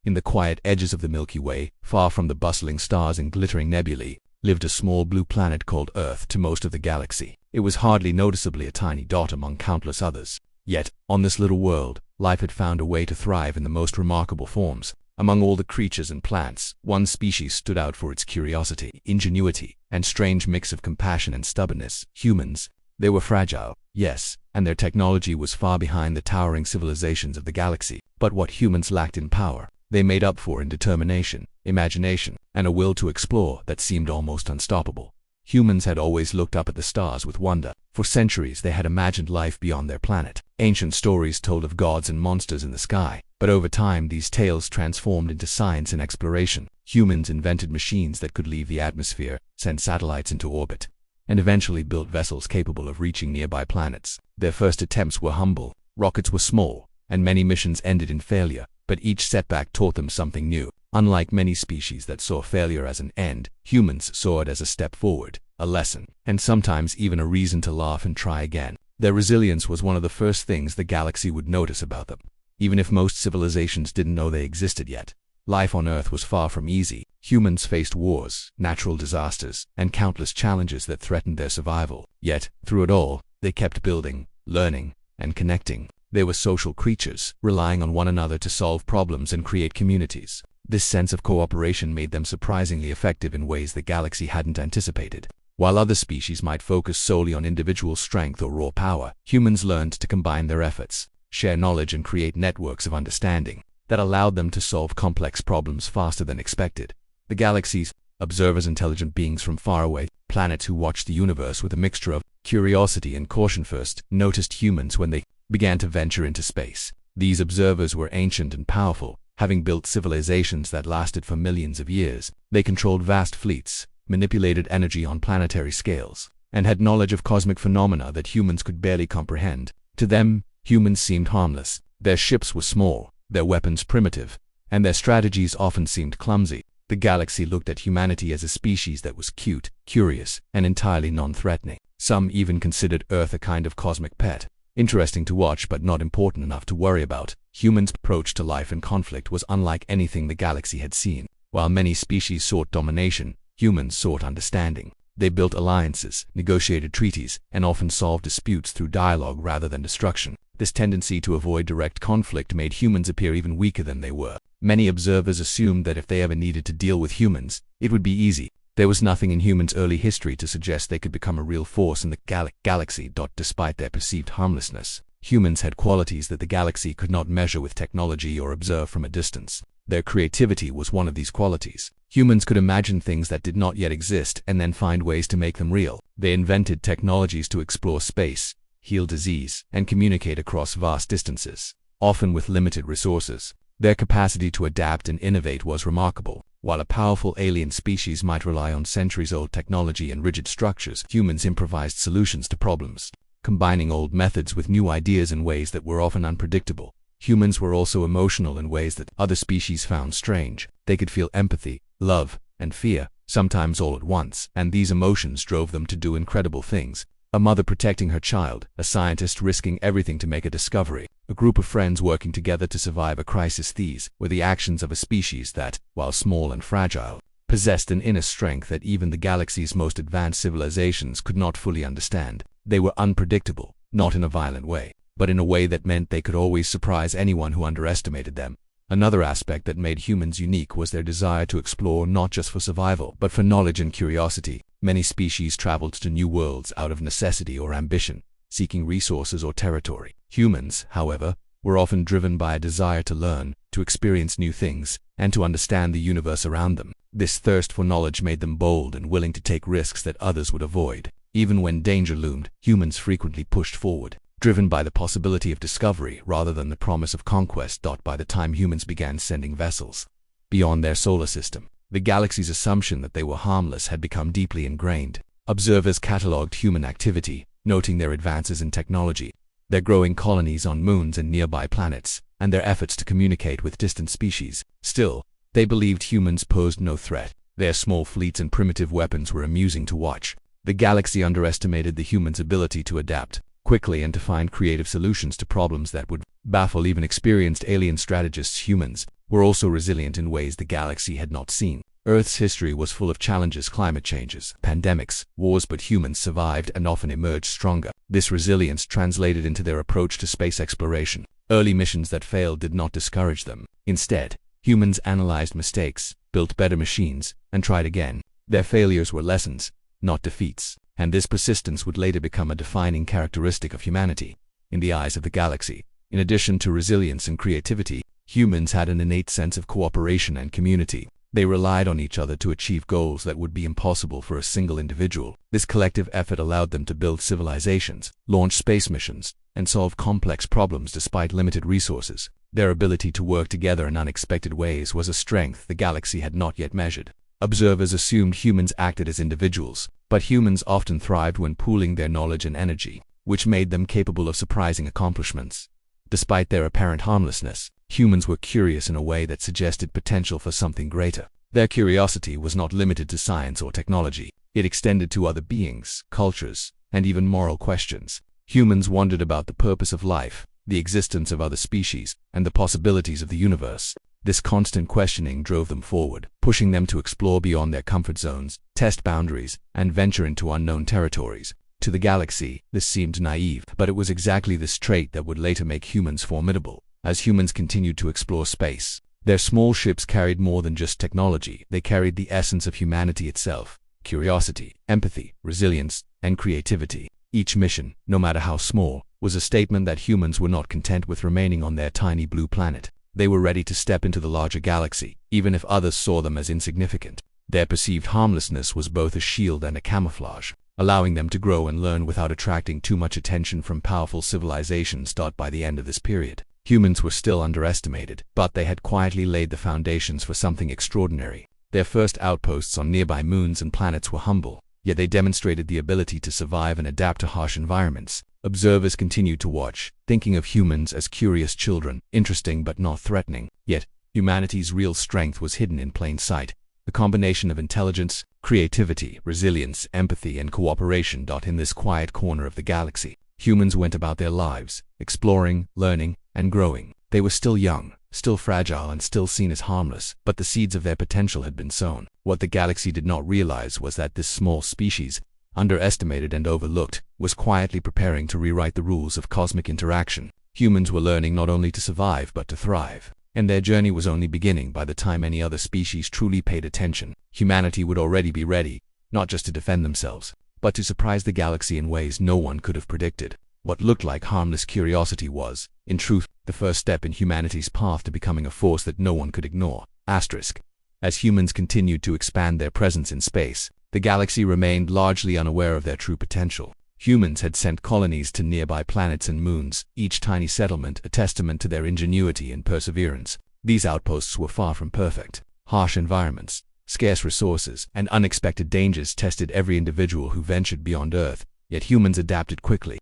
In the quiet edges of the Milky Way, far from the bustling stars and glittering nebulae, lived a small blue planet called Earth to most of the galaxy. It was hardly noticeably a tiny dot among countless others. Yet, on this little world, life had found a way to thrive in the most remarkable forms. Among all the creatures and plants, one species stood out for its curiosity, ingenuity, and strange mix of compassion and stubbornness: humans. They were fragile, yes, and their technology was far behind the towering civilizations of the galaxy. But what humans lacked in power, they made up for in determination, imagination, and a will to explore that seemed almost unstoppable. Humans had always looked up at the stars with wonder. For centuries they had imagined life beyond their planet. Ancient stories told of gods and monsters in the sky. But over time these tales transformed into science and exploration. Humans invented machines that could leave the atmosphere, send satellites into orbit, and eventually built vessels capable of reaching nearby planets. Their first attempts were humble. Rockets were small, and many missions ended in failure. But each setback taught them something new. Unlike many species that saw failure as an end, humans saw it as a step forward, a lesson, and sometimes even a reason to laugh and try again. Their resilience was one of the first things the galaxy would notice about them. Even if most civilizations didn't know they existed yet, life on Earth was far from easy. Humans faced wars, natural disasters, and countless challenges that threatened their survival. Yet, through it all, they kept building, learning, and connecting. They were social creatures, relying on one another to solve problems and create communities. This sense of cooperation made them surprisingly effective in ways the galaxy hadn't anticipated. While other species might focus solely on individual strength or raw power, humans learned to combine their efforts, share knowledge, and create networks of understanding that allowed them to solve complex problems faster than expected. The galaxy's observers, intelligent beings from faraway planets who watched the universe with a mixture of curiosity and caution, first noticed humans when they began to venture into space. These observers were ancient and powerful, having built civilizations that lasted for millions of years. They controlled vast fleets, manipulated energy on planetary scales, and had knowledge of cosmic phenomena that humans could barely comprehend. To them, humans seemed harmless. Their ships were small, their weapons primitive, and their strategies often seemed clumsy. The galaxy looked at humanity as a species that was cute, curious, and entirely non-threatening. Some even considered Earth a kind of cosmic pet. Interesting to watch but not important enough to worry about. Humans' approach to life and conflict was unlike anything the galaxy had seen. While many species sought domination, humans sought understanding. They built alliances, negotiated treaties, and often solved disputes through dialogue rather than destruction. This tendency to avoid direct conflict made humans appear even weaker than they were. Many observers assumed that if they ever needed to deal with humans, it would be easy. There was nothing in humans' early history to suggest they could become a real force in the galaxy. Despite their perceived harmlessness, humans had qualities that the galaxy could not measure with technology or observe from a distance. Their creativity was one of these qualities. Humans could imagine things that did not yet exist and then find ways to make them real. They invented technologies to explore space, heal disease, and communicate across vast distances, often with limited resources. Their capacity to adapt and innovate was remarkable. While a powerful alien species might rely on centuries-old technology and rigid structures, humans improvised solutions to problems, combining old methods with new ideas in ways that were often unpredictable. Humans were also emotional in ways that other species found strange. They could feel empathy, love, and fear, sometimes all at once, and these emotions drove them to do incredible things. A mother protecting her child, a scientist risking everything to make a discovery, a group of friends working together to survive a crisis. These were the actions of a species that, while small and fragile, possessed an inner strength that even the galaxy's most advanced civilizations could not fully understand. They were unpredictable, not in a violent way, but in a way that meant they could always surprise anyone who underestimated them. Another aspect that made humans unique was their desire to explore, not just for survival, but for knowledge and curiosity. Many species traveled to new worlds out of necessity or ambition, seeking resources or territory. Humans, however, were often driven by a desire to learn, to experience new things, and to understand the universe around them. This thirst for knowledge made them bold and willing to take risks that others would avoid. Even when danger loomed, humans frequently pushed forward, driven by the possibility of discovery rather than the promise of conquest. By the time humans began sending vessels beyond their solar system, the galaxy's assumption that they were harmless had become deeply ingrained. Observers catalogued human activity, noting their advances in technology, their growing colonies on moons and nearby planets, and their efforts to communicate with distant species. Still, they believed humans posed no threat. Their small fleets and primitive weapons were amusing to watch. The galaxy underestimated the humans' ability to adapt. quickly and to find creative solutions to problems that would baffle even experienced alien strategists. Humans were also resilient in ways the galaxy had not seen. Earth's history was full of challenges: climate changes, pandemics, wars, but humans survived and often emerged stronger. This resilience translated into their approach to space exploration. Early missions that failed did not discourage them. Instead, humans analyzed mistakes, built better machines, and tried again. Their failures were lessons, not defeats, and this persistence would later become a defining characteristic of humanity. In the eyes of the galaxy, in addition to resilience and creativity, humans had an innate sense of cooperation and community. They relied on each other to achieve goals that would be impossible for a single individual. This collective effort allowed them to build civilizations, launch space missions, and solve complex problems despite limited resources. Their ability to work together in unexpected ways was a strength the galaxy had not yet measured. Observers assumed humans acted as individuals, but humans often thrived when pooling their knowledge and energy, which made them capable of surprising accomplishments. Despite their apparent harmlessness, humans were curious in a way that suggested potential for something greater. Their curiosity was not limited to science or technology. It extended to other beings, cultures, and even moral questions. Humans wondered about the purpose of life, the existence of other species, and the possibilities of the universe. This constant questioning drove them forward, pushing them to explore beyond their comfort zones, test boundaries, and venture into unknown territories. To the galaxy, this seemed naive, but it was exactly this trait that would later make humans formidable. As humans continued to explore space, their small ships carried more than just technology. They carried the essence of humanity itself: curiosity, empathy, resilience, and creativity. Each mission, no matter how small, was a statement that humans were not content with remaining on their tiny blue planet. They were ready to step into the larger galaxy, even if others saw them as insignificant. Their perceived harmlessness was both a shield and a camouflage, allowing them to grow and learn without attracting too much attention from powerful civilizations. By the end of this period, humans were still underestimated, but they had quietly laid the foundations for something extraordinary. Their first outposts on nearby moons and planets were humble, yet they demonstrated the ability to survive and adapt to harsh environments. Observers continued to watch, thinking of humans as curious children, interesting but not threatening. Yet, humanity's real strength was hidden in plain sight. The combination of intelligence, creativity, resilience, empathy, and cooperation. In this quiet corner of the galaxy, humans went about their lives, exploring, learning, and growing. They were still young, still fragile, and still seen as harmless, but the seeds of their potential had been sown. What the galaxy did not realize was that this small species, underestimated and overlooked, was quietly preparing to rewrite the rules of cosmic interaction. Humans were learning not only to survive but to thrive, and their journey was only beginning. By the time any other species truly paid attention, humanity would already be ready, not just to defend themselves, but to surprise the galaxy in ways no one could have predicted. What looked like harmless curiosity was, in truth, the first step in humanity's path to becoming a force that no one could ignore. As humans continued to expand their presence in space, the galaxy remained largely unaware of their true potential. Humans had sent colonies to nearby planets and moons, each tiny settlement a testament to their ingenuity and perseverance. These outposts were far from perfect. Harsh environments, scarce resources, and unexpected dangers tested every individual who ventured beyond Earth, yet humans adapted quickly.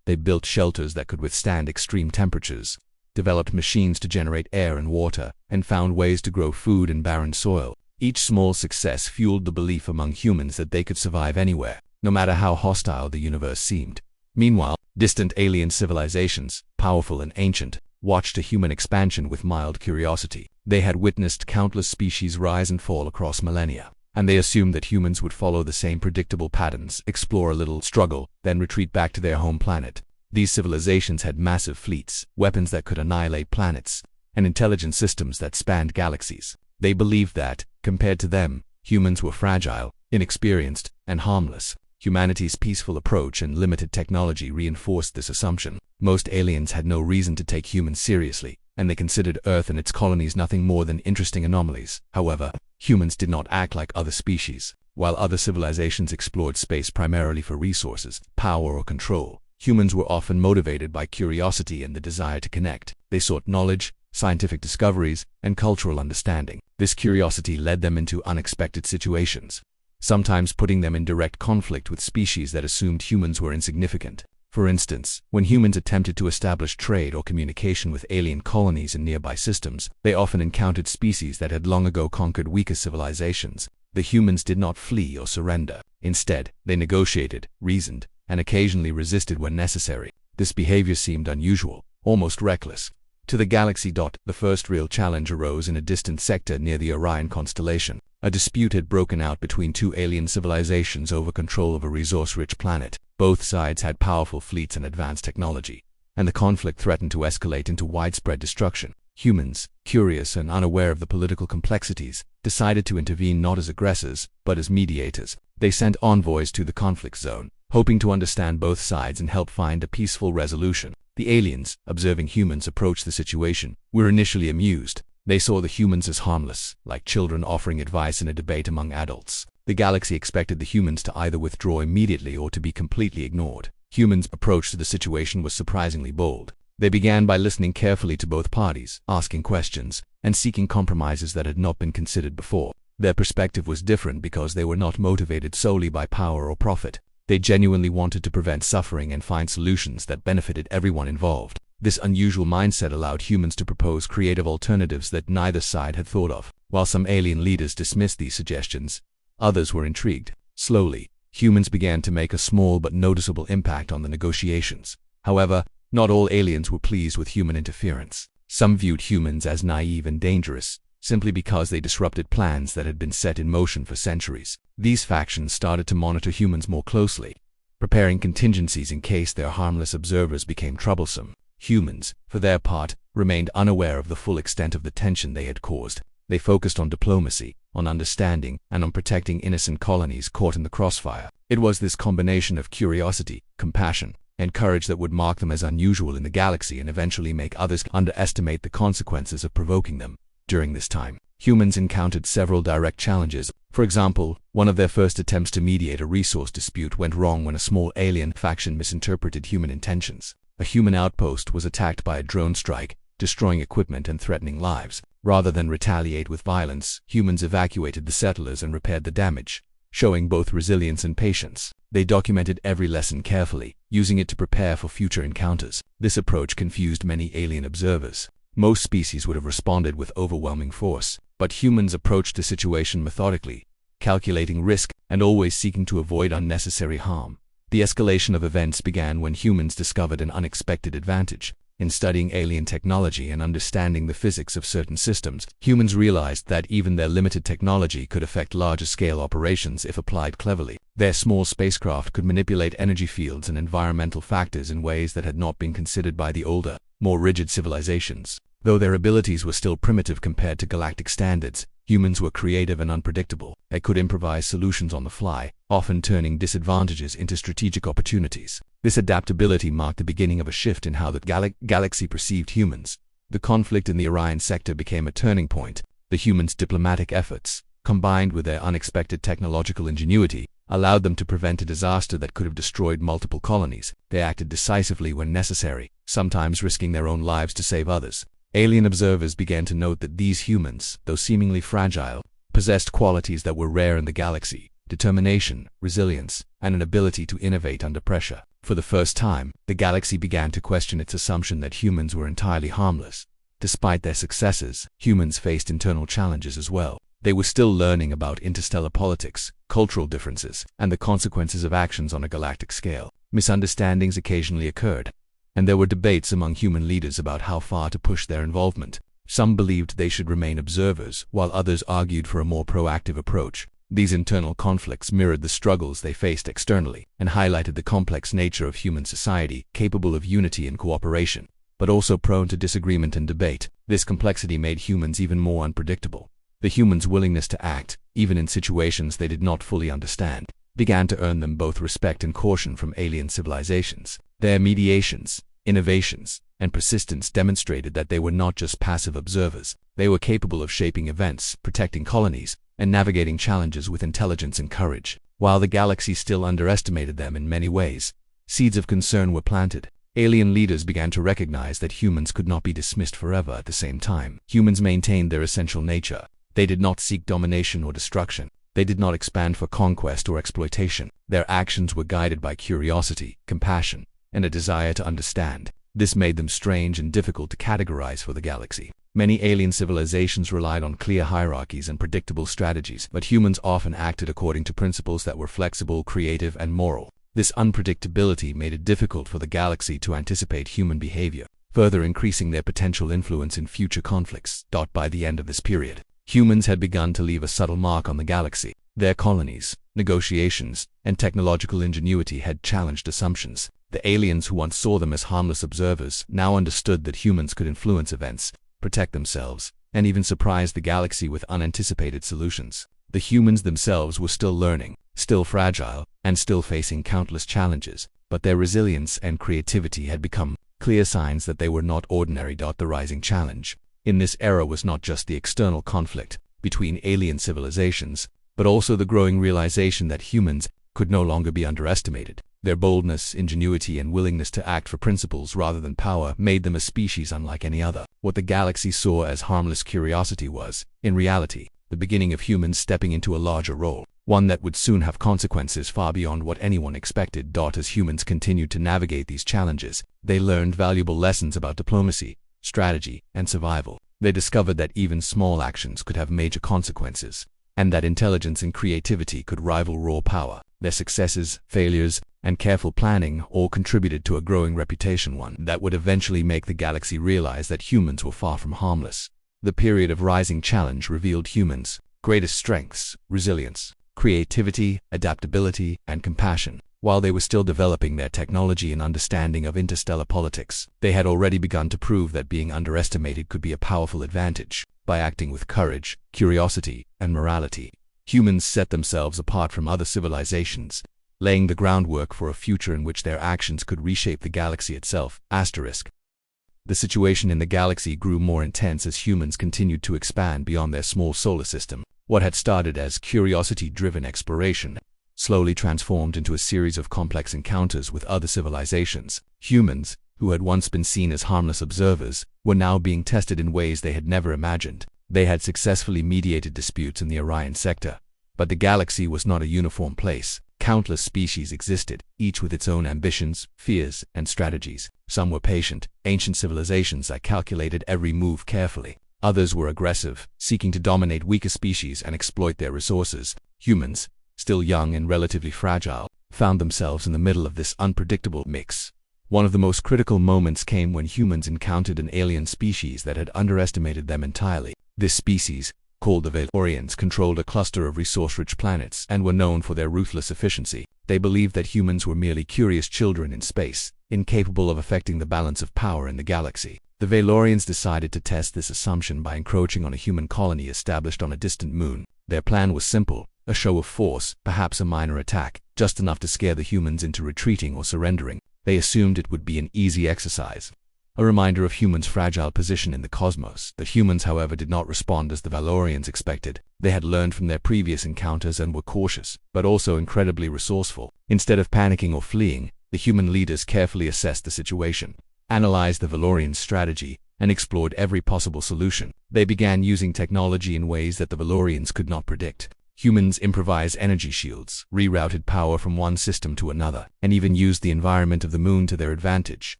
They built shelters that could withstand extreme temperatures, developed machines to generate air and water, and found ways to grow food in barren soil. Each small success fueled the belief among humans that they could survive anywhere, no matter how hostile the universe seemed. Meanwhile, distant alien civilizations, powerful and ancient, watched a human expansion with mild curiosity. They had witnessed countless species rise and fall across millennia, and they assumed that humans would follow the same predictable patterns: explore a little, struggle, then retreat back to their home planet. These civilizations had massive fleets, weapons that could annihilate planets, and intelligent systems that spanned galaxies. They believed that, compared to them, humans were fragile, inexperienced, and harmless. Humanity's peaceful approach and limited technology reinforced this assumption. Most aliens had no reason to take humans seriously, and they considered Earth and its colonies nothing more than interesting anomalies. However, humans did not act like other species. While other civilizations explored space primarily for resources, power, or control, humans were often motivated by curiosity and the desire to connect. They sought knowledge, scientific discoveries, and cultural understanding. This curiosity led them into unexpected situations, sometimes putting them in direct conflict with species that assumed humans were insignificant. For instance, when humans attempted to establish trade or communication with alien colonies in nearby systems, they often encountered species that had long ago conquered weaker civilizations. The humans did not flee or surrender. Instead, they negotiated, reasoned, and occasionally resisted when necessary. This behavior seemed unusual, almost reckless, to the galaxy. The first real challenge arose in a distant sector near the Orion constellation. A dispute had broken out between two alien civilizations over control of a resource-rich planet. Both sides had powerful fleets and advanced technology, and the conflict threatened to escalate into widespread destruction. Humans, curious and unaware of the political complexities, decided to intervene not as aggressors, but as mediators. They sent envoys to the conflict zone, hoping to understand both sides and help find a peaceful resolution. The aliens, observing humans approach the situation, were initially amused. They saw the humans as harmless, like children offering advice in a debate among adults. The galaxy expected the humans to either withdraw immediately or to be completely ignored. Humans' approach to the situation was surprisingly bold. They began by listening carefully to both parties, asking questions, and seeking compromises that had not been considered before. Their perspective was different because they were not motivated solely by power or profit. They genuinely wanted to prevent suffering and find solutions that benefited everyone involved. This unusual mindset allowed humans to propose creative alternatives that neither side had thought of. While some alien leaders dismissed these suggestions, others were intrigued. Slowly, humans began to make a small but noticeable impact on the negotiations. However, not all aliens were pleased with human interference. Some viewed humans as naive and dangerous, simply because they disrupted plans that had been set in motion for centuries. These factions started to monitor humans more closely, preparing contingencies in case their harmless observers became troublesome. Humans, for their part, remained unaware of the full extent of the tension they had caused. They focused on diplomacy, on understanding, and on protecting innocent colonies caught in the crossfire. It was this combination of curiosity, compassion, and courage that would mark them as unusual in the galaxy and eventually make others underestimate the consequences of provoking them. During this time, humans encountered several direct challenges. For example, one of their first attempts to mediate a resource dispute went wrong when a small alien faction misinterpreted human intentions. A human outpost was attacked by a drone strike, destroying equipment and threatening lives. Rather than retaliate with violence, humans evacuated the settlers and repaired the damage, showing both resilience and patience. They documented every lesson carefully, using it to prepare for future encounters. This approach confused many alien observers. Most species would have responded with overwhelming force, but humans approached the situation methodically, calculating risk and always seeking to avoid unnecessary harm. The escalation of events began when humans discovered an unexpected advantage. In studying alien technology and understanding the physics of certain systems, humans realized that even their limited technology could affect larger-scale operations if applied cleverly. Their small spacecraft could manipulate energy fields and environmental factors in ways that had not been considered by the older, more rigid civilizations. Though their abilities were still primitive compared to galactic standards, humans were creative and unpredictable. They could improvise solutions on the fly, often turning disadvantages into strategic opportunities. This adaptability marked the beginning of a shift in how the galaxy perceived humans. The conflict in the Orion sector became a turning point. The humans' diplomatic efforts, combined with their unexpected technological ingenuity, allowed them to prevent a disaster that could have destroyed multiple colonies. They acted decisively when necessary, sometimes risking their own lives to save others. Alien observers began to note that these humans, though seemingly fragile, possessed qualities that were rare in the galaxy: determination, resilience, and an ability to innovate under pressure. For the first time, the galaxy began to question its assumption that humans were entirely harmless. Despite their successes, humans faced internal challenges as well. They were still learning about interstellar politics, cultural differences, and the consequences of actions on a galactic scale. Misunderstandings occasionally occurred, and there were debates among human leaders about how far to push their involvement. Some believed they should remain observers, while others argued for a more proactive approach. These internal conflicts mirrored the struggles they faced externally, and highlighted the complex nature of human society, capable of unity and cooperation, but also prone to disagreement and debate. This complexity made humans even more unpredictable. The humans' willingness to act, even in situations they did not fully understand, began to earn them both respect and caution from alien civilizations. Their mediations, innovations, and persistence demonstrated that they were not just passive observers. They were capable of shaping events, protecting colonies, and navigating challenges with intelligence and courage. While the galaxy still underestimated them in many ways, seeds of concern were planted. Alien leaders began to recognize that humans could not be dismissed forever. At the same time, humans maintained their essential nature. They did not seek domination or destruction. They did not expand for conquest or exploitation. Their actions were guided by curiosity, compassion, and a desire to understand. This made them strange and difficult to categorize for the galaxy. Many alien civilizations relied on clear hierarchies and predictable strategies, but humans often acted according to principles that were flexible, creative, and moral. This unpredictability made it difficult for the galaxy to anticipate human behavior, further increasing their potential influence in future conflicts. By the end of this period, humans had begun to leave a subtle mark on the galaxy. Their colonies, negotiations, and technological ingenuity had challenged assumptions. The aliens who once saw them as harmless observers now understood that humans could influence events, protect themselves, and even surprise the galaxy with unanticipated solutions. The humans themselves were still learning, still fragile, and still facing countless challenges, but their resilience and creativity had become clear signs that they were not ordinary. The rising challenge in this era was not just the external conflict between alien civilizations, but also the growing realization that humans could no longer be underestimated. Their boldness, ingenuity, and willingness to act for principles rather than power made them a species unlike any other. What the galaxy saw as harmless curiosity was, in reality, the beginning of humans stepping into a larger role, one that would soon have consequences far beyond what anyone expected. As humans continued to navigate these challenges, they learned valuable lessons about diplomacy, strategy, and survival. They discovered that even small actions could have major consequences, and that intelligence and creativity could rival raw power. Their successes, failures, and careful planning all contributed to a growing reputation, one that would eventually make the galaxy realize that humans were far from harmless. The period of rising challenge revealed humans' greatest strengths: resilience, creativity, adaptability, and compassion. While they were still developing their technology and understanding of interstellar politics, they had already begun to prove that being underestimated could be a powerful advantage. By acting with courage, curiosity, and morality, humans set themselves apart from other civilizations, laying the groundwork for a future in which their actions could reshape the galaxy itself. The situation in the galaxy grew more intense as humans continued to expand beyond their small solar system. What had started as curiosity-driven exploration slowly transformed into a series of complex encounters with other civilizations. Humans, who had once been seen as harmless observers, were now being tested in ways they had never imagined. They had successfully mediated disputes in the Orion sector, but the galaxy was not a uniform place. Countless species existed, each with its own ambitions, fears, and strategies. Some were patient, ancient civilizations that calculated every move carefully. Others were aggressive, seeking to dominate weaker species and exploit their resources. Humans, still young and relatively fragile, found themselves in the middle of this unpredictable mix. One of the most critical moments came when humans encountered an alien species that had underestimated them entirely. This species, called the Valorians, controlled a cluster of resource-rich planets and were known for their ruthless efficiency. They believed that humans were merely curious children in space, incapable of affecting the balance of power in the galaxy. The Valorians decided to test this assumption by encroaching on a human colony established on a distant moon. Their plan was simple: a show of force, perhaps a minor attack, just enough to scare the humans into retreating or surrendering. They assumed it would be an easy exercise, a reminder of humans' fragile position in the cosmos. The humans, however, did not respond as the Valorians expected. They had learned from their previous encounters and were cautious, but also incredibly resourceful. Instead of panicking or fleeing, the human leaders carefully assessed the situation, analyzed the Valorians' strategy, and explored every possible solution. They began using technology in ways that the Valorians could not predict. Humans improvised energy shields, rerouted power from one system to another, and even used the environment of the moon to their advantage.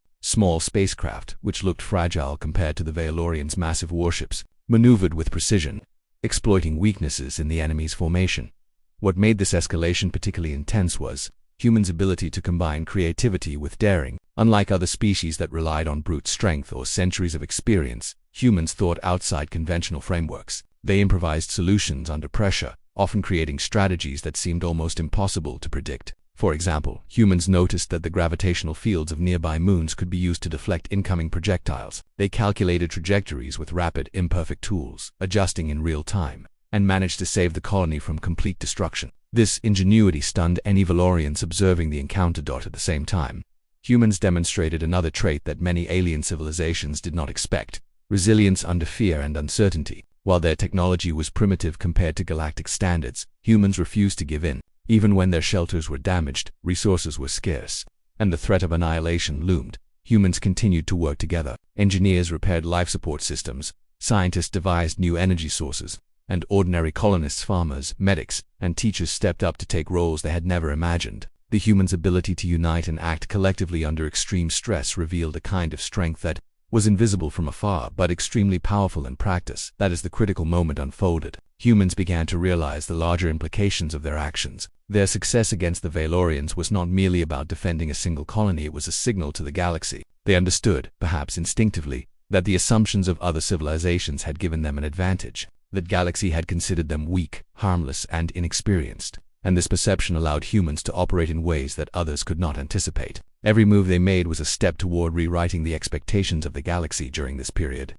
Small spacecraft, which looked fragile compared to the Valorians' massive warships, maneuvered with precision, exploiting weaknesses in the enemy's formation. What made this escalation particularly intense was humans' ability to combine creativity with daring. Unlike other species that relied on brute strength or centuries of experience, humans thought outside conventional frameworks. They improvised solutions under pressure, often creating strategies that seemed almost impossible to predict. For example, humans noticed that the gravitational fields of nearby moons could be used to deflect incoming projectiles. They calculated trajectories with rapid, imperfect tools, adjusting in real time, and managed to save the colony from complete destruction. This ingenuity stunned any Valorians observing the encounter. At the same time, humans demonstrated another trait that many alien civilizations did not expect: resilience under fear and uncertainty. While their technology was primitive compared to galactic standards, humans refused to give in. Even when their shelters were damaged, resources were scarce, and the threat of annihilation loomed, humans continued to work together. Engineers repaired life support systems, scientists devised new energy sources, and ordinary colonists, farmers, medics, and teachers stepped up to take roles they had never imagined. The humans' ability to unite and act collectively under extreme stress revealed a kind of strength that was invisible from afar but extremely powerful in practice. That as the critical moment unfolded, humans began to realize the larger implications of their actions. Their success against the Valorians was not merely about defending a single colony, it was a signal to the galaxy. They understood, perhaps instinctively, that the assumptions of other civilizations had given them an advantage, that Galaxy had considered them weak, harmless, and inexperienced, and this perception allowed humans to operate in ways that others could not anticipate. Every move they made was a step toward rewriting the expectations of the galaxy during this period.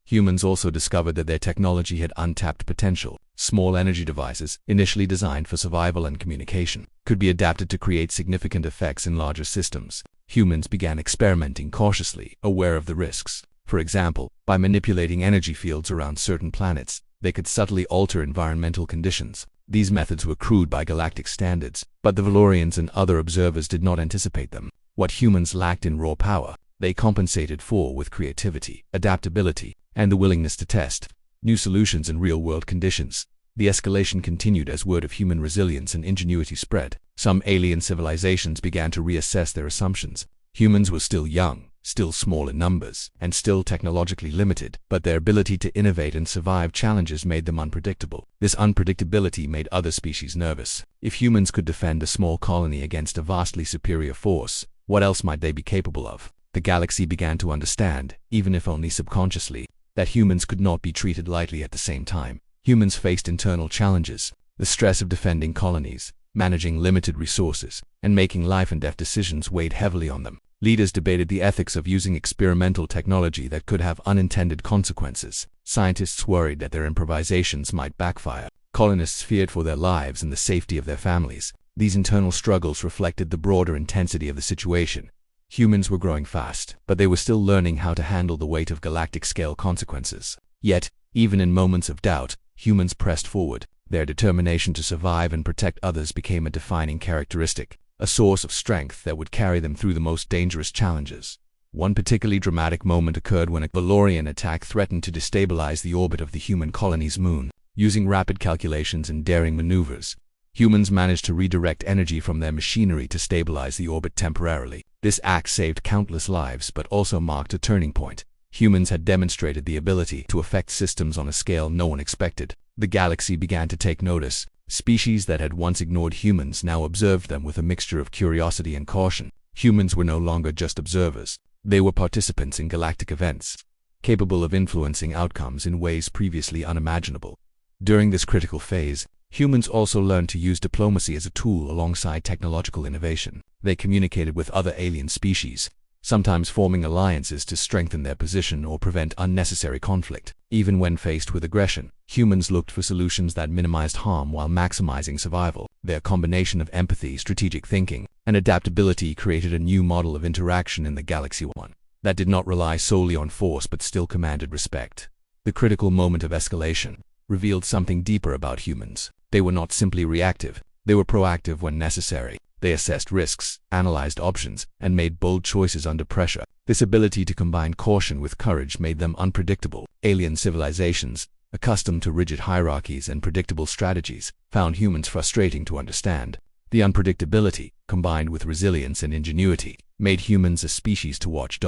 Humans also discovered that their technology had untapped potential. Small energy devices, initially designed for survival and communication, could be adapted to create significant effects in larger systems. Humans began experimenting cautiously, aware of the risks. For example, by manipulating energy fields around certain planets, they could subtly alter environmental conditions. These methods were crude by galactic standards, but the Valorians and other observers did not anticipate them. What humans lacked in raw power, they compensated for with creativity, adaptability, and the willingness to test new solutions in real-world conditions. The escalation continued as word of human resilience and ingenuity spread. Some alien civilizations began to reassess their assumptions. Humans were still young, still small in numbers, and still technologically limited, but their ability to innovate and survive challenges made them unpredictable. This unpredictability made other species nervous. If humans could defend a small colony against a vastly superior force, what else might they be capable of? The galaxy began to understand, even if only subconsciously, that humans could not be treated lightly at the same time. Humans faced internal challenges, the stress of defending colonies, managing limited resources, and making life-and-death decisions weighed heavily on them. Leaders debated the ethics of using experimental technology that could have unintended consequences. Scientists worried that their improvisations might backfire. Colonists feared for their lives and the safety of their families. These internal struggles reflected the broader intensity of the situation. Humans were growing fast, but they were still learning how to handle the weight of galactic-scale consequences. Yet, even in moments of doubt, humans pressed forward. Their determination to survive and protect others became a defining characteristic, a source of strength that would carry them through the most dangerous challenges. One particularly dramatic moment occurred when a Valorian attack threatened to destabilize the orbit of the human colony's moon. Using rapid calculations and daring maneuvers, humans managed to redirect energy from their machinery to stabilize the orbit temporarily. This act saved countless lives but also marked a turning point. Humans had demonstrated the ability to affect systems on a scale no one expected. The galaxy began to take notice. Species that had once ignored humans now observed them with a mixture of curiosity and caution. Humans were no longer just observers. They were participants in galactic events, capable of influencing outcomes in ways previously unimaginable. During this critical phase, humans also learned to use diplomacy as a tool alongside technological innovation. They communicated with other alien species, sometimes forming alliances to strengthen their position or prevent unnecessary conflict. Even when faced with aggression, humans looked for solutions that minimized harm while maximizing survival. Their combination of empathy, strategic thinking, and adaptability created a new model of interaction in the galaxy, one that did not rely solely on force but still commanded respect. The critical moment of escalation revealed something deeper about humans. They were not simply reactive, they were proactive when necessary. They assessed risks, analyzed options, and made bold choices under pressure. This ability to combine caution with courage made them unpredictable. Alien civilizations, accustomed to rigid hierarchies and predictable strategies, found humans frustrating to understand. The unpredictability, combined with resilience and ingenuity, made humans a species to watch.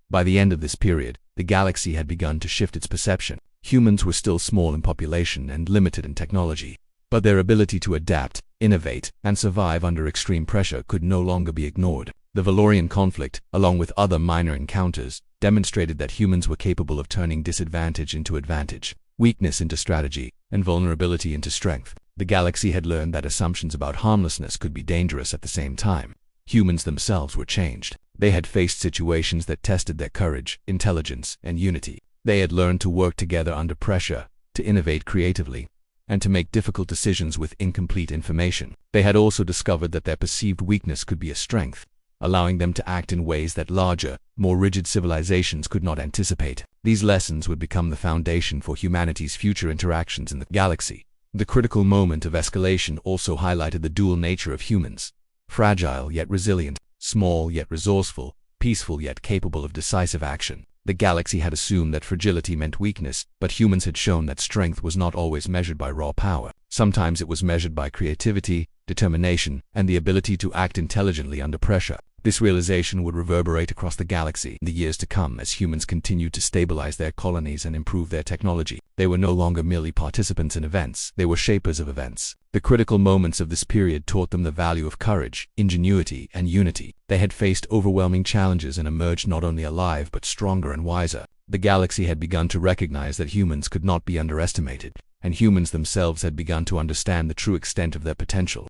By the end of this period, the galaxy had begun to shift its perception. Humans were still small in population and limited in technology, but their ability to adapt, innovate, and survive under extreme pressure could no longer be ignored. The Valorian conflict, along with other minor encounters, demonstrated that humans were capable of turning disadvantage into advantage, weakness into strategy, and vulnerability into strength. The galaxy had learned that assumptions about harmlessness could be dangerous at the same time. Humans themselves were changed. They had faced situations that tested their courage, intelligence, and unity. They had learned to work together under pressure, to innovate creatively, and to make difficult decisions with incomplete information. They had also discovered that their perceived weakness could be a strength, allowing them to act in ways that larger, more rigid civilizations could not anticipate. These lessons would become the foundation for humanity's future interactions in the galaxy. The critical moment of escalation also highlighted the dual nature of humans: fragile yet resilient, small yet resourceful, peaceful yet capable of decisive action. The galaxy had assumed that fragility meant weakness, but humans had shown that strength was not always measured by raw power. Sometimes it was measured by creativity, determination, and the ability to act intelligently under pressure. This realization would reverberate across the galaxy in the years to come as humans continued to stabilize their colonies and improve their technology. They were no longer merely participants in events, they were shapers of events. The critical moments of this period taught them the value of courage, ingenuity, and unity. They had faced overwhelming challenges and emerged not only alive but stronger and wiser. The galaxy had begun to recognize that humans could not be underestimated, and humans themselves had begun to understand the true extent of their potential.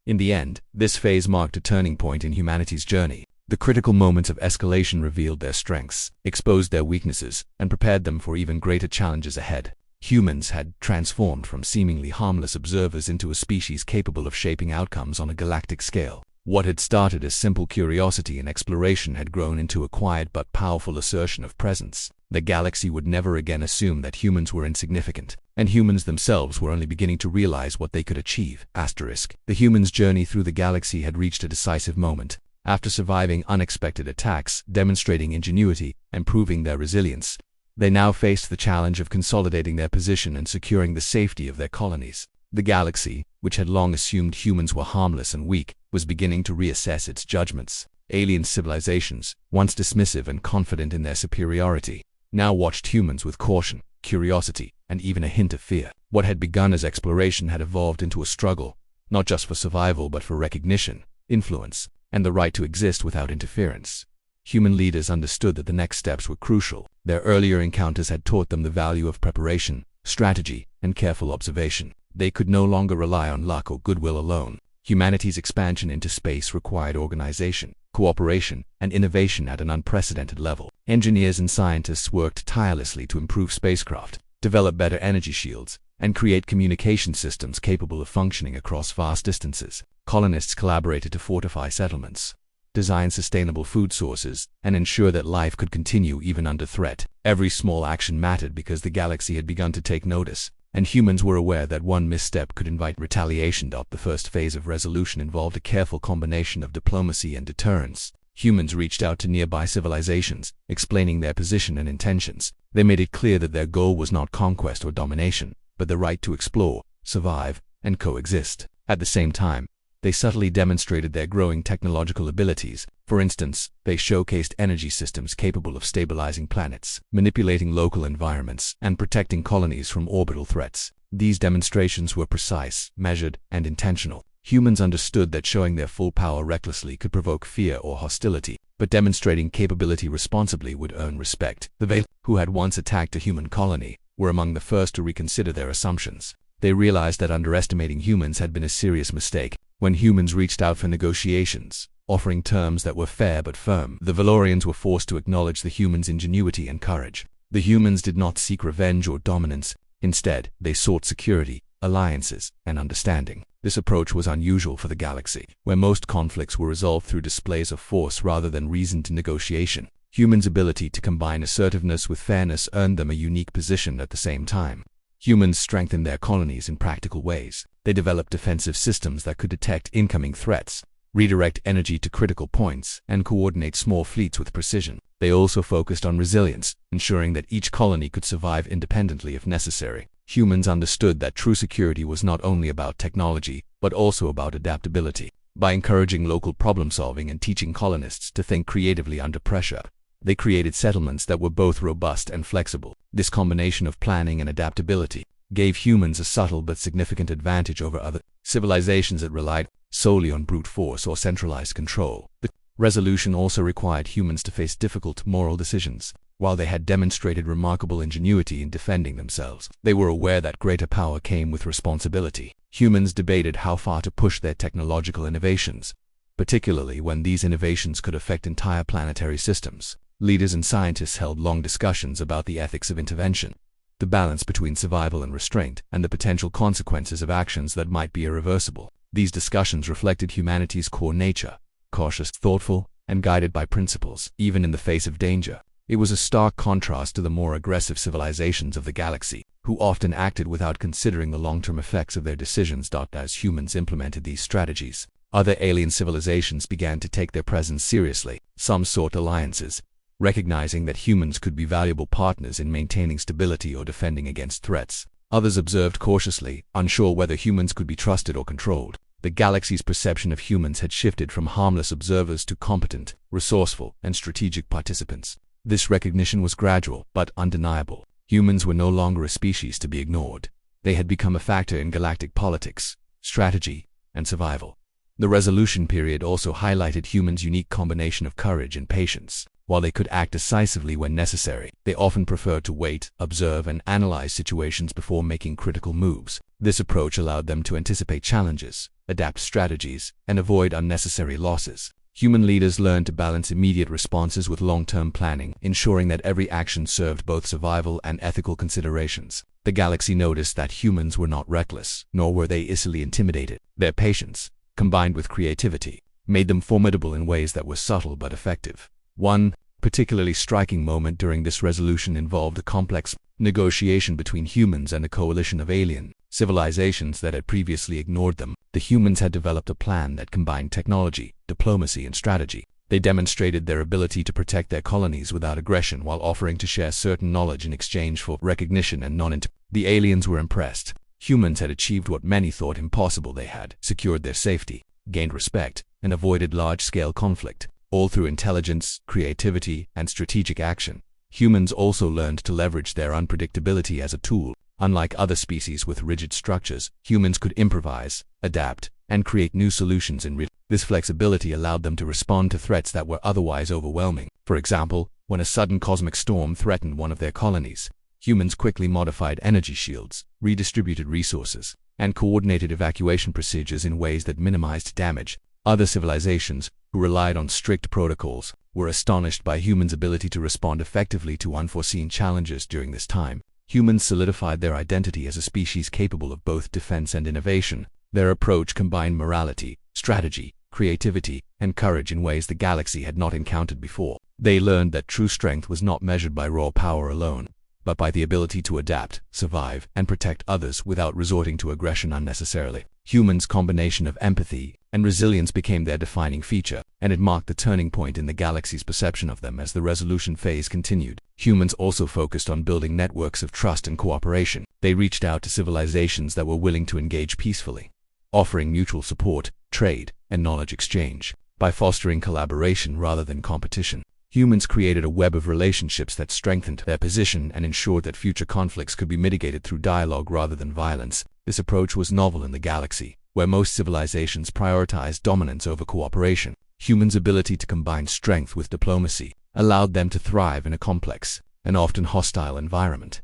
In the end, this phase marked a turning point in humanity's journey. The critical moments of escalation revealed their strengths, exposed their weaknesses, and prepared them for even greater challenges ahead. Humans had transformed from seemingly harmless observers into a species capable of shaping outcomes on a galactic scale. What had started as simple curiosity and exploration had grown into a quiet but powerful assertion of presence. The galaxy would never again assume that humans were insignificant, and humans themselves were only beginning to realize what they could achieve. The humans' journey through the galaxy had reached a decisive moment. After surviving unexpected attacks, demonstrating ingenuity, and proving their resilience, they now faced the challenge of consolidating their position and securing the safety of their colonies. The galaxy, which had long assumed humans were harmless and weak, was beginning to reassess its judgments. Alien civilizations, once dismissive and confident in their superiority, now watched humans with caution, curiosity, and even a hint of fear. What had begun as exploration had evolved into a struggle, not just for survival but for recognition, influence, and the right to exist without interference. Human leaders understood that the next steps were crucial. Their earlier encounters had taught them the value of preparation, strategy, and careful observation. They could no longer rely on luck or goodwill alone. Humanity's expansion into space required organization, cooperation, and innovation at an unprecedented level. Engineers and scientists worked tirelessly to improve spacecraft, develop better energy shields, and create communication systems capable of functioning across vast distances. Colonists collaborated to fortify settlements, design sustainable food sources, and ensure that life could continue even under threat. Every small action mattered because the galaxy had begun to take notice, and humans were aware that one misstep could invite retaliation. The first phase of resolution involved a careful combination of diplomacy and deterrence. Humans reached out to nearby civilizations, explaining their position and intentions. They made it clear that their goal was not conquest or domination, but the right to explore, survive, and coexist. At the same time, they subtly demonstrated their growing technological abilities. For instance, they showcased energy systems capable of stabilizing planets, manipulating local environments, and protecting colonies from orbital threats. These demonstrations were precise, measured, and intentional. Humans understood that showing their full power recklessly could provoke fear or hostility, but demonstrating capability responsibly would earn respect. The Veil, who had once attacked a human colony, were among the first to reconsider their assumptions. They realized that underestimating humans had been a serious mistake. When humans reached out for negotiations, offering terms that were fair but firm, the Valorians were forced to acknowledge the humans' ingenuity and courage. The humans did not seek revenge or dominance. Instead, they sought security, alliances, and understanding. This approach was unusual for the galaxy, where most conflicts were resolved through displays of force rather than reasoned negotiation. Humans' ability to combine assertiveness with fairness earned them a unique position. At the same time, humans strengthened their colonies in practical ways. They developed defensive systems that could detect incoming threats, redirect energy to critical points, and coordinate small fleets with precision. They also focused on resilience, ensuring that each colony could survive independently if necessary. Humans understood that true security was not only about technology, but also about adaptability. By encouraging local problem-solving and teaching colonists to think creatively under pressure, they created settlements that were both robust and flexible. This combination of planning and adaptability gave humans a subtle but significant advantage over other civilizations that relied solely on brute force or centralized control. The resolution also required humans to face difficult moral decisions. While they had demonstrated remarkable ingenuity in defending themselves, they were aware that greater power came with responsibility. Humans debated how far to push their technological innovations, particularly when these innovations could affect entire planetary systems. Leaders and scientists held long discussions about the ethics of intervention, the balance between survival and restraint, and the potential consequences of actions that might be irreversible. These discussions reflected humanity's core nature, cautious, thoughtful, and guided by principles, even in the face of danger. It was a stark contrast to the more aggressive civilizations of the galaxy, who often acted without considering the long-term effects of their decisions. As humans implemented these strategies, other alien civilizations began to take their presence seriously. Some sought alliances, recognizing that humans could be valuable partners in maintaining stability or defending against threats. Others observed cautiously, unsure whether humans could be trusted or controlled. the galaxy's perception of humans had shifted from harmless observers to competent, resourceful, and strategic participants. This recognition was gradual but undeniable. Humans were no longer a species to be ignored. They had become a factor in galactic politics, strategy, and survival. The resolution period also highlighted humans' unique combination of courage and patience. While they could act decisively when necessary, they often preferred to wait, observe, and analyze situations before making critical moves. This approach allowed them to anticipate challenges, adapt strategies, and avoid unnecessary losses. Human leaders learned to balance immediate responses with long-term planning, ensuring that every action served both survival and ethical considerations. The galaxy noticed that humans were not reckless, nor were they easily intimidated. Their patience, combined with creativity, made them formidable in ways that were subtle but effective. One particularly striking moment during this resolution involved a complex negotiation between humans and a coalition of alien civilizations that had previously ignored them. The humans had developed a plan that combined technology, diplomacy, and strategy. They demonstrated their ability to protect their colonies without aggression while offering to share certain knowledge in exchange for recognition and non-interference. The aliens were impressed. Humans had achieved what many thought impossible. They had secured their safety, gained respect, and avoided large-scale conflict, all through intelligence, creativity, and strategic action. Humans also learned to leverage their unpredictability as a tool. Unlike other species with rigid structures, humans could improvise, adapt, and create new solutions in real time. This flexibility allowed them to respond to threats that were otherwise overwhelming. For example, when a sudden cosmic storm threatened one of their colonies, humans quickly modified energy shields, redistributed resources, and coordinated evacuation procedures in ways that minimized damage. Other civilizations, who relied on strict protocols, were astonished by humans' ability to respond effectively to unforeseen challenges during this time. Humans solidified their identity as a species capable of both defense and innovation. Their approach combined morality, strategy, creativity, and courage in ways the galaxy had not encountered before. They learned that true strength was not measured by raw power alone, but by the ability to adapt, survive, and protect others without resorting to aggression unnecessarily. Humans' combination of empathy and resilience became their defining feature, and it marked the turning point in the galaxy's perception of them as the resolution phase continued. Humans also focused on building networks of trust and cooperation. They reached out to civilizations that were willing to engage peacefully, offering mutual support, trade, and knowledge exchange. By fostering collaboration rather than competition, humans created a web of relationships that strengthened their position and ensured that future conflicts could be mitigated through dialogue rather than violence. This approach was novel in the galaxy, where most civilizations prioritized dominance over cooperation. Humans' ability to combine strength with diplomacy allowed them to thrive in a complex and often hostile environment.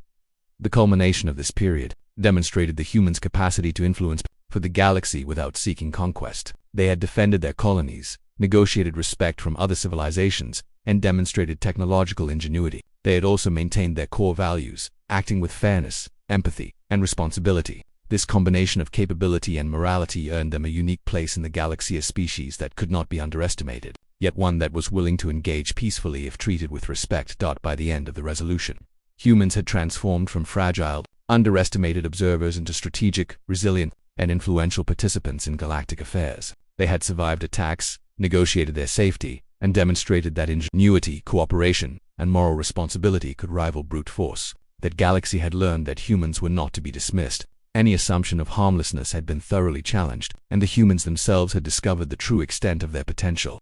The culmination of this period demonstrated the humans' capacity to influence for the galaxy without seeking conquest. They had defended their colonies, negotiated respect from other civilizations, and demonstrated technological ingenuity. They had also maintained their core values, acting with fairness, empathy, and responsibility. This combination of capability and morality earned them a unique place in the galaxy, a species that could not be underestimated, yet one that was willing to engage peacefully if treated with respect. By the end of the resolution, humans had transformed from fragile, underestimated observers into strategic, resilient, and influential participants in galactic affairs. They had survived attacks, negotiated their safety, and demonstrated that ingenuity, cooperation, and moral responsibility could rival brute force. That galaxy had learned that humans were not to be dismissed. Any assumption of harmlessness had been thoroughly challenged, and the humans themselves had discovered the true extent of their potential.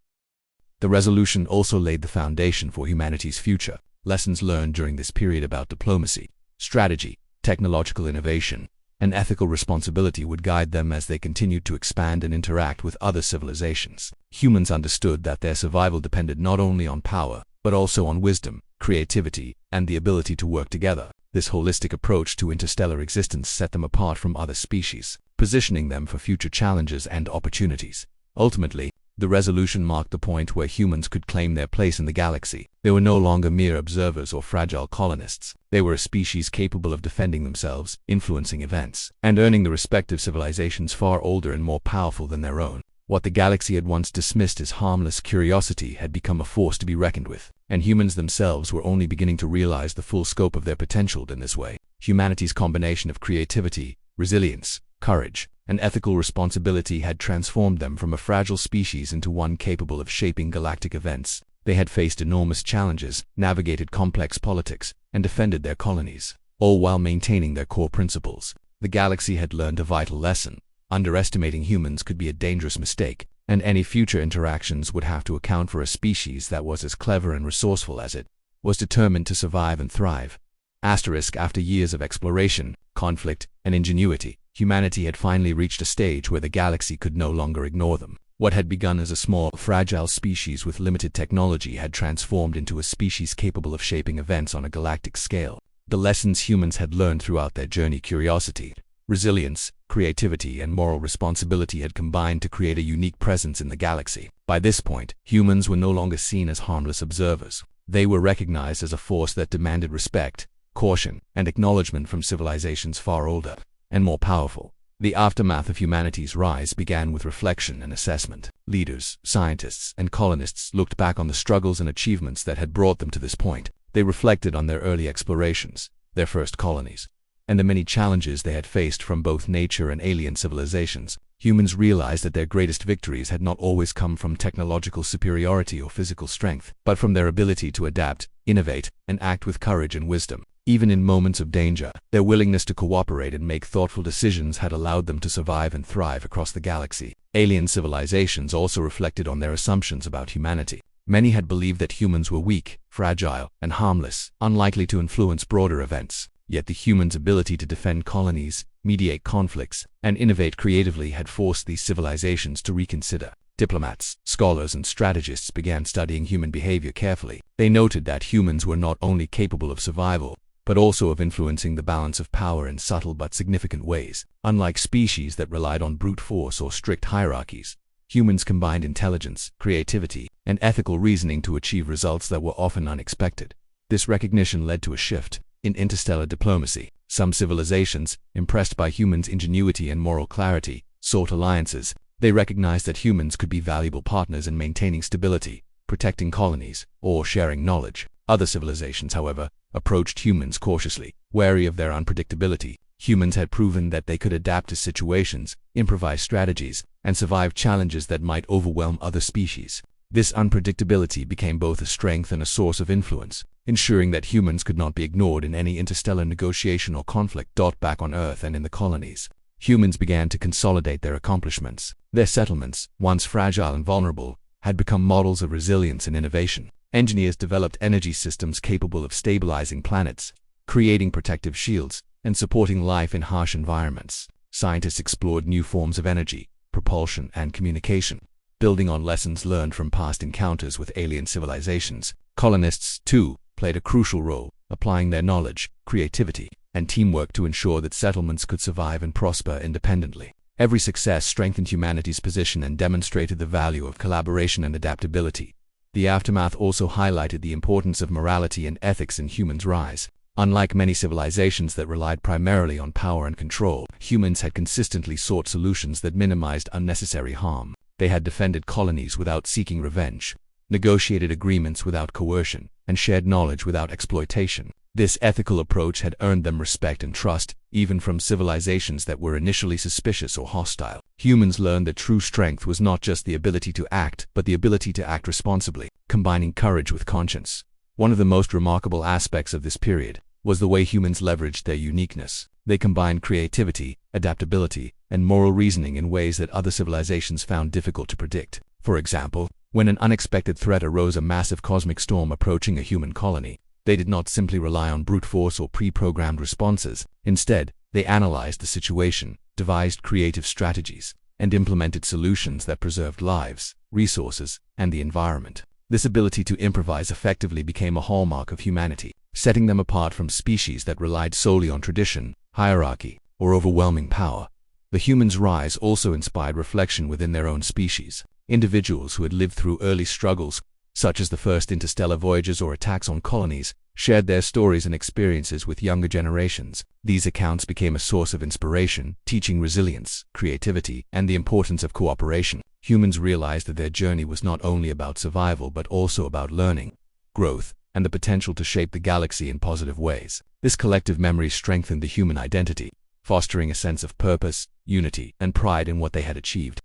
The resolution also laid the foundation for humanity's future. Lessons learned during this period about diplomacy, strategy, technological innovation, and ethical responsibility would guide them as they continued to expand and interact with other civilizations. Humans understood that their survival depended not only on power, but also on wisdom, creativity, and the ability to work together. This holistic approach to interstellar existence set them apart from other species, positioning them for future challenges and opportunities. Ultimately, the resolution marked the point where humans could claim their place in the galaxy. They were no longer mere observers or fragile colonists. They were a species capable of defending themselves, influencing events, and earning the respect of civilizations far older and more powerful than their own. What the galaxy had once dismissed as harmless curiosity had become a force to be reckoned with, and humans themselves were only beginning to realize the full scope of their potential in this way. Humanity's combination of creativity, resilience, courage, and ethical responsibility had transformed them from a fragile species into one capable of shaping galactic events. They had faced enormous challenges, navigated complex politics, and defended their colonies, all while maintaining their core principles. The galaxy had learned a vital lesson. Underestimating humans could be a dangerous mistake, and any future interactions would have to account for a species that was as clever and resourceful as it was determined to survive and thrive. After years of exploration, conflict, and ingenuity, humanity had finally reached a stage where the galaxy could no longer ignore them. What had begun as a small, fragile species with limited technology had transformed into a species capable of shaping events on a galactic scale. The lessons humans had learned throughout their journey, curiosity, resilience, creativity, and moral responsibility had combined to create a unique presence in the galaxy. By this point, humans were no longer seen as harmless observers. They were recognized as a force that demanded respect, caution, and acknowledgement from civilizations far older and more powerful. The aftermath of humanity's rise began with reflection and assessment. Leaders, scientists, and colonists looked back on the struggles and achievements that had brought them to this point. They reflected on their early explorations, their first colonies, and the many challenges they had faced from both nature and alien civilizations. Humans realized that their greatest victories had not always come from technological superiority or physical strength, but from their ability to adapt, innovate, and act with courage and wisdom. Even in moments of danger, their willingness to cooperate and make thoughtful decisions had allowed them to survive and thrive across the galaxy. Alien civilizations also reflected on their assumptions about humanity. Many had believed that humans were weak, fragile, and harmless, unlikely to influence broader events. Yet the humans' ability to defend colonies, mediate conflicts, and innovate creatively had forced these civilizations to reconsider. Diplomats, scholars, and strategists began studying human behavior carefully. They noted that humans were not only capable of survival, but also of influencing the balance of power in subtle but significant ways. Unlike species that relied on brute force or strict hierarchies, humans combined intelligence, creativity, and ethical reasoning to achieve results that were often unexpected. This recognition led to a shift in interstellar diplomacy. Some civilizations, impressed by humans' ingenuity and moral clarity, sought alliances. They recognized that humans could be valuable partners in maintaining stability, protecting colonies, or sharing knowledge. Other civilizations, however, approached humans cautiously, wary of their unpredictability. Humans had proven that they could adapt to situations, improvise strategies, and survive challenges that might overwhelm other species. This unpredictability became both a strength and a source of influence, ensuring that humans could not be ignored in any interstellar negotiation or conflict. Back on Earth and in the colonies, humans began to consolidate their accomplishments. Their settlements, once fragile and vulnerable, had become models of resilience and innovation. Engineers developed energy systems capable of stabilizing planets, creating protective shields, and supporting life in harsh environments. Scientists explored new forms of energy, propulsion, and communication, building on lessons learned from past encounters with alien civilizations. Colonists, too, played a crucial role, applying their knowledge, creativity, and teamwork to ensure that settlements could survive and prosper independently. Every success strengthened humanity's position and demonstrated the value of collaboration and adaptability. The aftermath also highlighted the importance of morality and ethics in humans' rise. Unlike many civilizations that relied primarily on power and control, humans had consistently sought solutions that minimized unnecessary harm. They had defended colonies without seeking revenge, negotiated agreements without coercion, and shared knowledge without exploitation. This ethical approach had earned them respect and trust, even from civilizations that were initially suspicious or hostile. Humans learned that true strength was not just the ability to act, but the ability to act responsibly, combining courage with conscience. One of the most remarkable aspects of this period was the way humans leveraged their uniqueness. They combined creativity, adaptability, and moral reasoning in ways that other civilizations found difficult to predict. For example, when an unexpected threat arose, a massive cosmic storm approaching a human colony, they did not simply rely on brute force or pre-programmed responses. Instead, they analyzed the situation, devised creative strategies, and implemented solutions that preserved lives, resources, and the environment. This ability to improvise effectively became a hallmark of humanity, setting them apart from species that relied solely on tradition, hierarchy, or overwhelming power. The humans' rise also inspired reflection within their own species. Individuals who had lived through early struggles, such as the first interstellar voyages or attacks on colonies, shared their stories and experiences with younger generations. These accounts became a source of inspiration, teaching resilience, creativity, and the importance of cooperation. Humans realized that their journey was not only about survival but also about learning, growth, and the potential to shape the galaxy in positive ways. This collective memory strengthened the human identity, fostering a sense of purpose, unity, and pride in what they had achieved.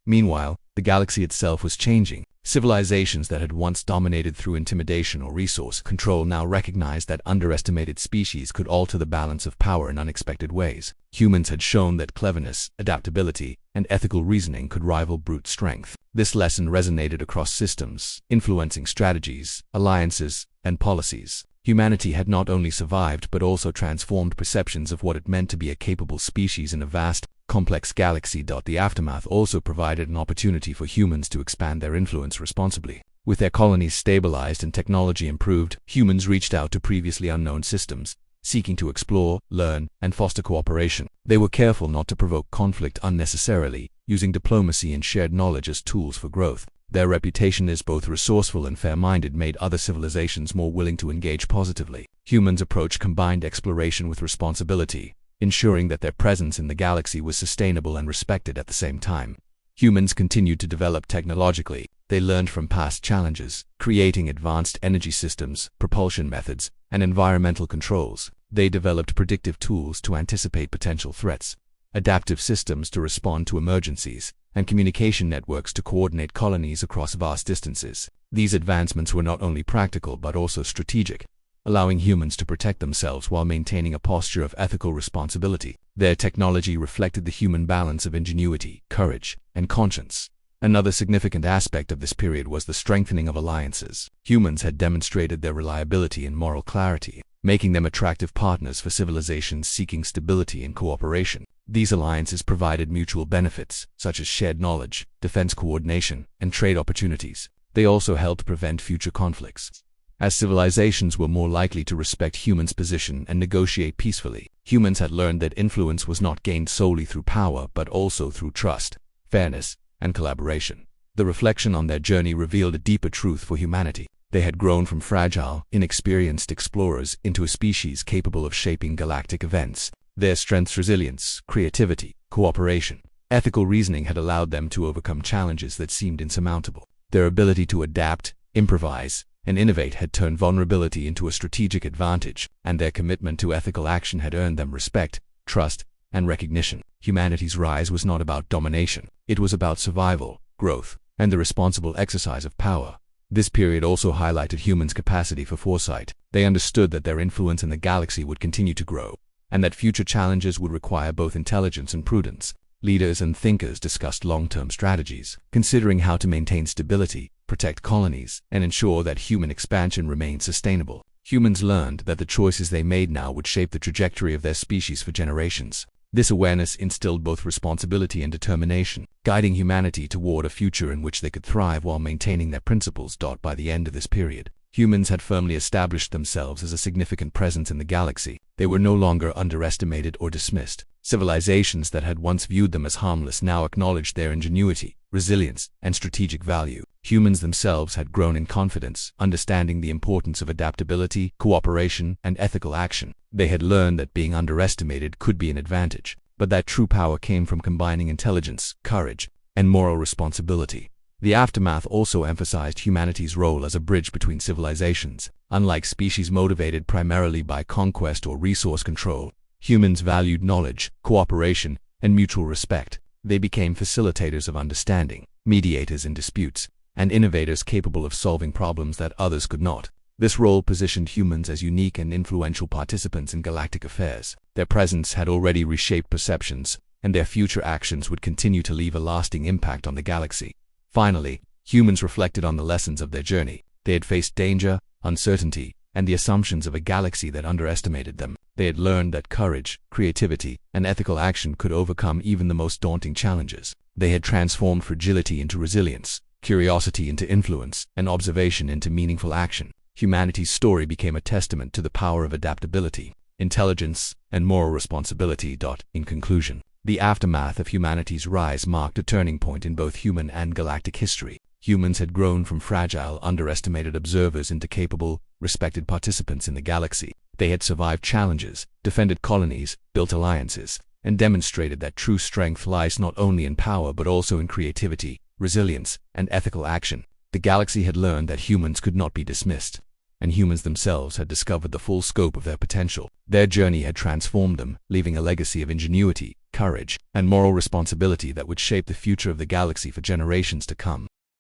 Meanwhile, the galaxy itself was changing. Civilizations that had once dominated through intimidation or resource control now recognized that underestimated species could alter the balance of power in unexpected ways. Humans had shown that cleverness, adaptability, and ethical reasoning could rival brute strength. This lesson resonated across systems, influencing strategies, alliances, and policies. Humanity had not only survived but also transformed perceptions of what it meant to be a capable species in a vast, complex galaxy. The aftermath also provided an opportunity for humans to expand their influence responsibly. With their colonies stabilized and technology improved, humans reached out to previously unknown systems, seeking to explore, learn, and foster cooperation. They were careful not to provoke conflict unnecessarily, using diplomacy and shared knowledge as tools for growth. Their reputation as both resourceful and fair-minded made other civilizations more willing to engage positively. Humans' approach combined exploration with responsibility, ensuring that their presence in the galaxy was sustainable and respected at the same time. Humans continued to develop technologically. They learned from past challenges, creating advanced energy systems, propulsion methods, and environmental controls. They developed predictive tools to anticipate potential threats, adaptive systems to respond to emergencies, and communication networks to coordinate colonies across vast distances. These advancements were not only practical but also strategic, allowing humans to protect themselves while maintaining a posture of ethical responsibility. Their technology reflected the human balance of ingenuity, courage, and conscience. Another significant aspect of this period was the strengthening of alliances. Humans had demonstrated their reliability and moral clarity, making them attractive partners for civilizations seeking stability and cooperation. These alliances provided mutual benefits, such as shared knowledge, defense coordination, and trade opportunities. They also helped prevent future conflicts, as civilizations were more likely to respect humans' position and negotiate peacefully. Humans had learned that influence was not gained solely through power but also through trust, fairness, and collaboration. The reflection on their journey revealed a deeper truth for humanity. They had grown from fragile, inexperienced explorers into a species capable of shaping galactic events. Their strengths, resilience, creativity, cooperation, ethical reasoning had allowed them to overcome challenges that seemed insurmountable. Their ability to adapt, improvise, and innovate had turned vulnerability into a strategic advantage, and their commitment to ethical action had earned them respect, trust, and recognition. Humanity's rise was not about domination. It was about survival, growth, and the responsible exercise of power. This period also highlighted humans' capacity for foresight. They understood that their influence in the galaxy would continue to grow, and that future challenges would require both intelligence and prudence. Leaders and thinkers discussed long-term strategies, considering how to maintain stability, protect colonies, and ensure that human expansion remained sustainable. Humans learned that the choices they made now would shape the trajectory of their species for generations. This awareness instilled both responsibility and determination, guiding humanity toward a future in which they could thrive while maintaining their principles. By the end of this period, humans had firmly established themselves as a significant presence in the galaxy. They were no longer underestimated or dismissed. Civilizations that had once viewed them as harmless now acknowledged their ingenuity, resilience, and strategic value. Humans themselves had grown in confidence, understanding the importance of adaptability, cooperation, and ethical action. They had learned that being underestimated could be an advantage, but that true power came from combining intelligence, courage, and moral responsibility. The aftermath also emphasized humanity's role as a bridge between civilizations. Unlike species motivated primarily by conquest or resource control, humans valued knowledge, cooperation, and mutual respect. They became facilitators of understanding, mediators in disputes, and innovators capable of solving problems that others could not. This role positioned humans as unique and influential participants in galactic affairs. Their presence had already reshaped perceptions, and their future actions would continue to leave a lasting impact on the galaxy. Finally, humans reflected on the lessons of their journey. They had faced danger, uncertainty, and the assumptions of a galaxy that underestimated them. They had learned that courage, creativity, and ethical action could overcome even the most daunting challenges. They had transformed fragility into resilience, curiosity into influence, and observation into meaningful action. Humanity's story became a testament to the power of adaptability, intelligence, and moral responsibility. In conclusion, the aftermath of humanity's rise marked a turning point in both human and galactic history. Humans had grown from fragile, underestimated observers into capable, respected participants in the galaxy. They had survived challenges, defended colonies, built alliances, and demonstrated that true strength lies not only in power but also in creativity, resilience, and ethical action. The galaxy had learned that humans could not be dismissed, and humans themselves had discovered the full scope of their potential. Their journey had transformed them, leaving a legacy of ingenuity, courage, and moral responsibility that would shape the future of the galaxy for generations to come.